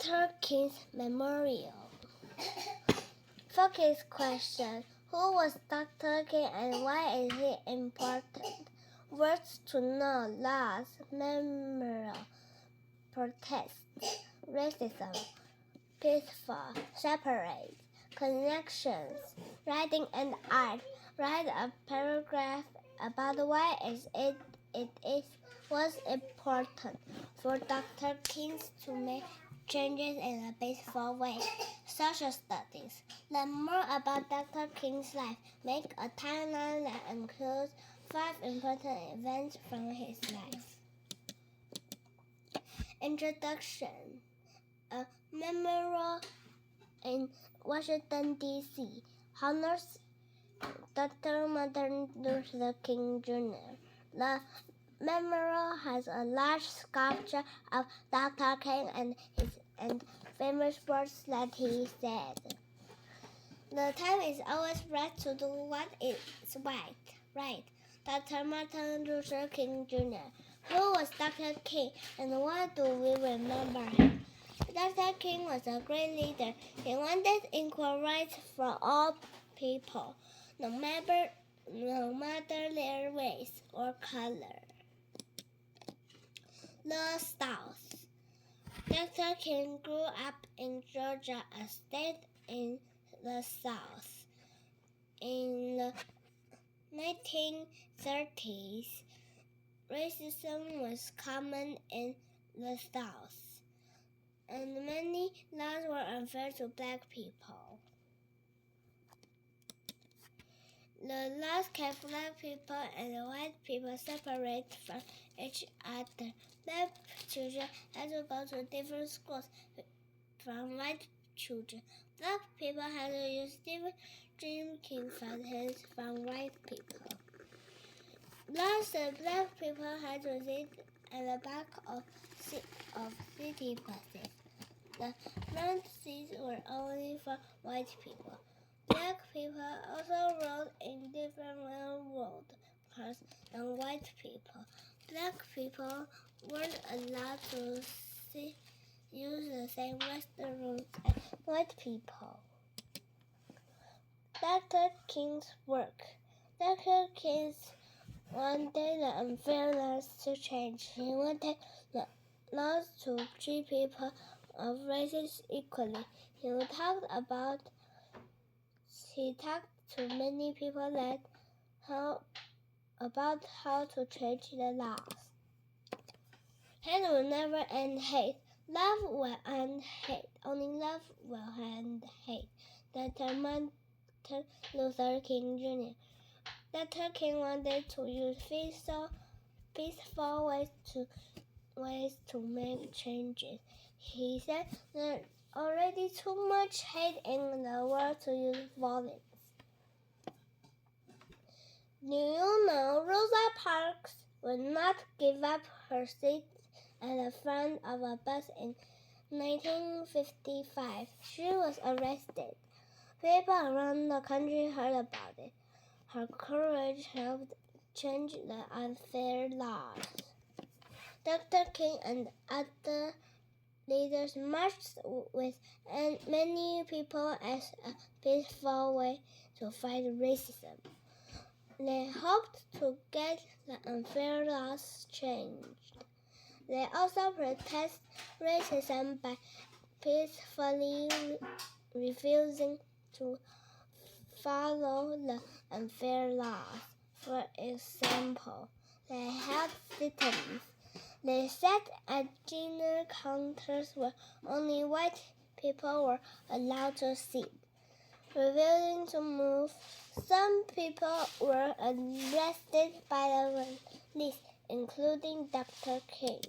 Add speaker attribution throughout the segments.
Speaker 1: Dr. King's Memorial. Focus question. Who was Dr. King and why is he important? Words to know. RAZ. Memorial. Protest. Racism. Peaceful. Separate. Connections. Writing and art. Write a paragraph about why it was important for Dr. King to make changes in a peaceful way. Social studies. Learn more about Dr. King's life. Make a timeline that includes 5 important events from his life. Introduction. A memorial in Washington, D.C. honors Dr. Martin Luther King Jr. The memorial has a large sculpture of Dr. King and famous words that he said. The time is always right to do what is right. Dr. Martin Luther King Jr. Who was Dr. King and why do we remember him? Dr. King was a great leader. He wanted equal rights for all people, no matter their race or color. The South. Dr. King grew up in Georgia, a state in the South. In the 1930s, racism was common in the South, and many laws were unfair to black people. The laws kept black people and white people separate from each other. Black children had to go to different schools from white children. Black people had to use different drinking fountains from white people. Laws said black people had to sit at the back of city buses. The front seats were only for white people. Black people also rode in different railroad cars than white people. Black people weren't allowed to use the same restrooms as white people. Dr. King's work. Dr. King wanted the unfair laws to change. He wanted the laws to treat people of races equally. He talked to many people about how to change the laws. Hate will never end hate. Love will end hate. Only love will end hate. Dr. Martin Luther King Jr. Dr. King wanted to use peaceful ways to make changes. He said there's already too much hate in the world to use violence. Do you know Rosa Parks would not give up her seat at the front of a bus in 1955. She was arrested. People around the country heard about it. Her courage helped change the unfair laws. Dr. King and other leaders marched with many people as a peaceful way to fight racism. They hoped to get the unfair laws changed. They also protest racism by peacefully refusing to follow the unfair laws. For example, they held sit-ins. They sat at dinner counters where only white people were allowed to sit, refusing to move. Some people were arrested by the police, including Dr. King.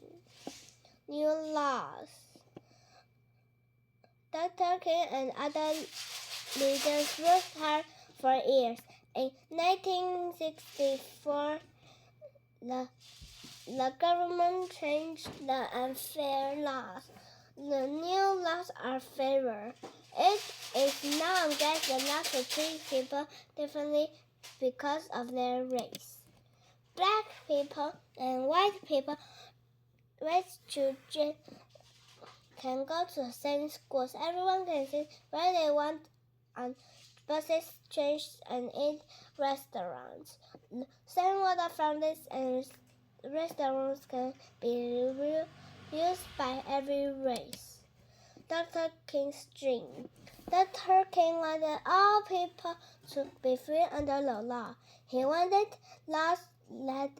Speaker 1: New laws. Dr. King and other leaders worked hard for years. In 1964, the government changed the unfair laws. The new laws are fairer. It is now against the law to treat people differently because of their race. Black people and white people raise children can go to the same schools. Everyone can sit where they want on buses, trains, and in restaurants. Same water fountains and restaurants can be used by every race. Dr. King's dream. Dr. King wanted all people to be free under the law. He wanted laws that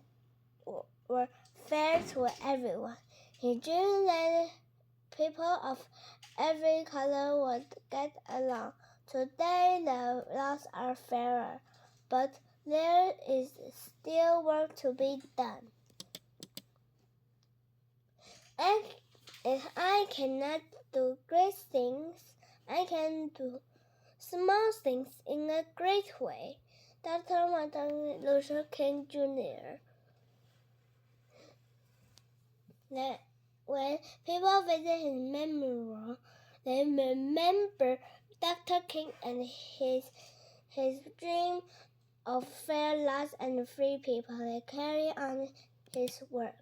Speaker 1: were fair to everyone. He dreamed that people of every color would get along. Today the laws are fairer, but there is still work to be done. And if I cannot do great things, I can do small things in a great way. Dr. Martin Luther King Jr. When people visit his memorial, they remember Dr. King and his dream of fair laws and free people. They carry on his work.